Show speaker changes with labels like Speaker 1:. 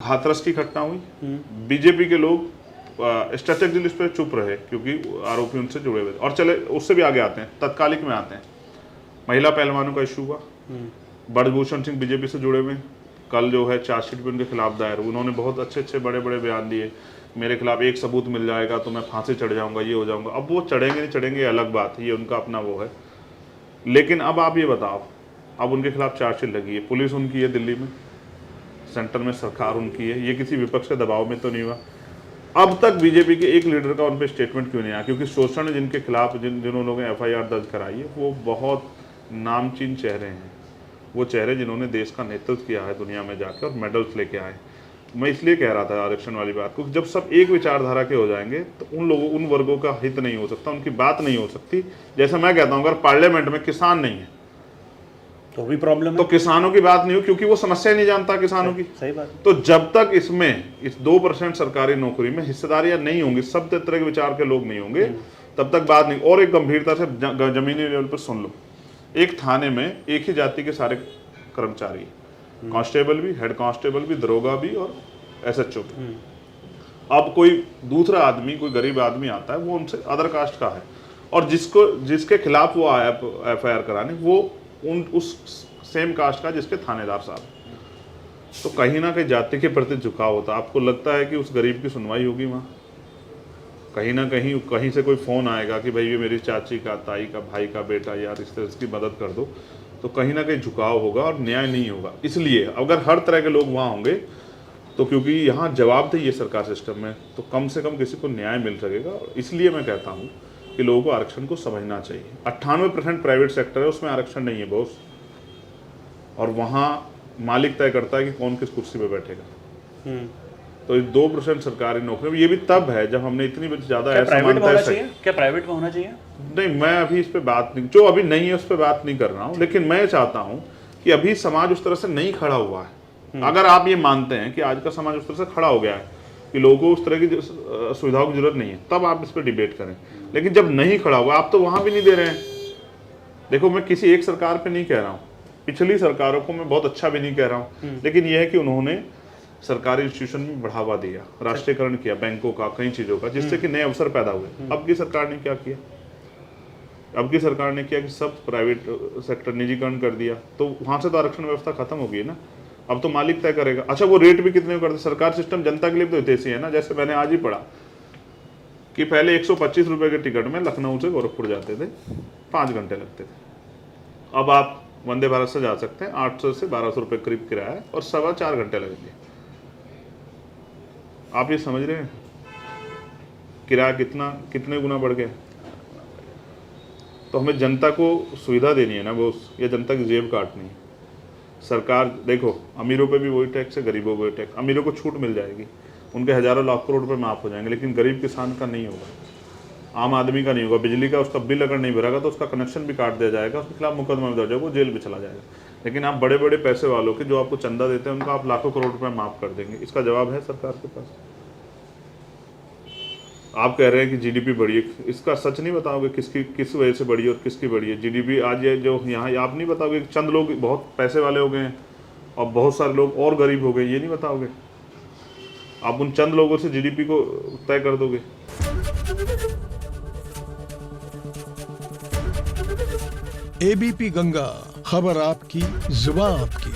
Speaker 1: हाथरस की घटना हुई, बीजेपी के लोग स्ट्रेटेजी लिस्ट पे चुप रहे क्योंकि आरोपी उनसे जुड़े हुए थे। और चले उससे भी आगे आते हैं, तत्कालिक में आते हैं, महिला पहलवानों का इशू हुआ। ब्रजभूषण सिंह बीजेपी से जुड़े हुए हैं, कल जो है चार्जशीट भी उनके खिलाफ दायर, उन्होंने बहुत अच्छे अच्छे बड़े बड़े बयान दिए, मेरे खिलाफ एक सबूत मिल जाएगा तो मैं फांसी चढ़ जाऊंगा, ये हो जाऊंगा। अब वो चढ़ेंगे नहीं चढ़ेंगे अलग बात है, ये उनका अपना वो है। लेकिन अब आप ये बताओ, अब उनके खिलाफ चार्जशीट लगी है, पुलिस उनकी है दिल्ली में, सेंटर में सरकार उनकी है, ये किसी विपक्ष के दबाव में तो नहीं हुआ। अब तक बीजेपी के एक लीडर का उन पर स्टेटमेंट क्यों नहीं आया? क्योंकि शोषण जिनके खिलाफ जिन लोगों ने एफआईआर दर्ज कराई है वो बहुत नामचीन चेहरे हैं, वो चेहरे जिन्होंने देश का नेतृत्व किया है दुनिया में जाके और मेडल्स लेके आए। मैं इसलिए कह रहा था आरक्षण वाली बात को, जब सब एक विचारधारा के हो जाएंगे तो उन वर्गों का हित नहीं हो सकता, उनकी बात नहीं हो सकती। जैसे मैं कहता हूँ, अगर पार्लियामेंट में किसान नहीं है
Speaker 2: तो भी प्रॉब्लम है,
Speaker 1: तो किसानों की बात नहीं हो, क्योंकि वो समस्या ही नहीं जानता किसानों की।
Speaker 2: सही बात है।
Speaker 1: तो जब तक इस 2% सरकारी नौकरी में हिस्सेदारियां नहीं होंगी, सब तरह के विचार के लोग नहीं होंगे, तब तक बात नहीं। और एक गंभीरता से जमीनी लेवल पर सुन लो, एक थाने में एक ही जाति के सारे कर्मचारी, कांस्टेबल भी, हेड कांस्टेबल भी, दरोगा भी और एसएचओ भी। अब कोई दूसरा आदमी, कोई गरीब आदमी आता है, वो उनसे अदर कास्ट का है और जिसके खिलाफ वो आया एफआईआर कराने, वो उस सेम कास्ट का जिसके थानेदार साहब, तो कहीं ना कहीं जाति के प्रति झुकाव होता है। आपको लगता है कि उस गरीब की सुनवाई होगी वहाँ? कहीं ना कहीं से कोई फोन आएगा कि भाई ये मेरी चाची का, ताई का, भाई का बेटा, यार इस तरह इसकी मदद कर दो, तो कहीं ना कहीं झुकाव होगा और न्याय नहीं होगा। इसलिए अगर हर तरह के लोग वहाँ होंगे तो, क्योंकि यहाँ जवाबदेही है सरकार सिस्टम में, तो कम से कम किसी को न्याय मिल सकेगा। इसलिए मैं कहता हूँ कि लोगों को आरक्षण को समझना चाहिए। 98% प्राइवेट सेक्टर है, उसमें आरक्षण नहीं है बॉस, और वहाँ मालिक तय करता है कि कौन किस कुर्सी पे बैठेगा। तो इस 2% सरकारी नौकरी, ये भी तब है जब हमने इतनी ज्यादा
Speaker 2: क्या प्राइवेट में होना चाहिए?
Speaker 1: नहीं, मैं अभी इस पे बात नहीं, जो अभी नहीं है उस पर बात नहीं कर रहा हूँ, लेकिन मैं चाहता हूँ कि अभी समाज उस तरह से नहीं खड़ा हुआ है। अगर आप ये मानते हैं कि आज का समाज उस तरह से खड़ा हो गया है कि लोगों को उस तरह की सुविधाओं की जरूरत नहीं है, तब आप इस पर डिबेट करें। लेकिन जब नहीं खड़ा हुआ, आप तो वहां भी नहीं दे रहे हैं। देखो, मैं किसी एक सरकार पे नहीं कह रहा हूँ, पिछली सरकारों को मैं बहुत अच्छा भी नहीं कह रहा हूँ, लेकिन यह है कि उन्होंने सरकारी इंस्टीट्यूशन में बढ़ावा दिया, राष्ट्रीयकरण किया बैंकों का, कई चीजों का, जिससे कि नए अवसर पैदा हुए। अब की सरकार ने क्या किया? अब की सरकार ने किया कि सब प्राइवेट सेक्टर निजीकरण कर दिया, तो वहां से तो आरक्षण व्यवस्था खत्म हो गई ना। अब तो मालिक तय करेगा। अच्छा, वो रेट भी कितने करते? सरकार सिस्टम जनता के लिए तो हितैषी है ना। जैसे मैंने आज ही पढ़ा कि पहले 125 रुपए के टिकट में लखनऊ से गोरखपुर जाते थे, 5 घंटे लगते थे। अब आप वंदे भारत से जा सकते हैं, 800 से 1200 रुपए करीब किराया है और 4.25 घंटे लगेंगे। आप ये समझ रहे हैं किराया कितने गुना बढ़ गया? तो हमें जनता को सुविधा देनी है ना बॉस, ये जनता की जेब काटनी है। सरकार देखो, अमीरों पे भी वही टैक्स है, गरीबों को वही टैक्स। अमीरों को छूट मिल जाएगी, उनके हजारों लाख करोड़ रुपए माफ हो जाएंगे, लेकिन गरीब किसान का नहीं होगा, आम आदमी का नहीं होगा। बिजली का उसका बिल अगर नहीं भरेगा तो उसका कनेक्शन भी काट दिया जाएगा, उसके खिलाफ मुकदमा दर्ज होगा, वो जेल भी चला जाएगा। लेकिन आप बड़े बड़े पैसे वालों के, जो आपको चंदा देते हैं, उनका आप लाखों करोड़ रुपए माफ कर देंगे। इसका जवाब है सरकार के पास? आप कह रहे हैं कि जीडीपी बढ़ी है, इसका सच नहीं बताओगे किस वजह से बढ़ी है और किसकी बढ़ी है जीडीपी? आज ये जो यहाँ आप नहीं बताओगे, चंद लोग बहुत पैसे वाले हो गए हैं और बहुत सारे लोग और गरीब हो गए, ये नहीं बताओगे? आप उन चंद लोगों से जीडीपी को तय कर दोगे?
Speaker 3: एबीपी गंगा, खबर आपकी, जुबान आपकी।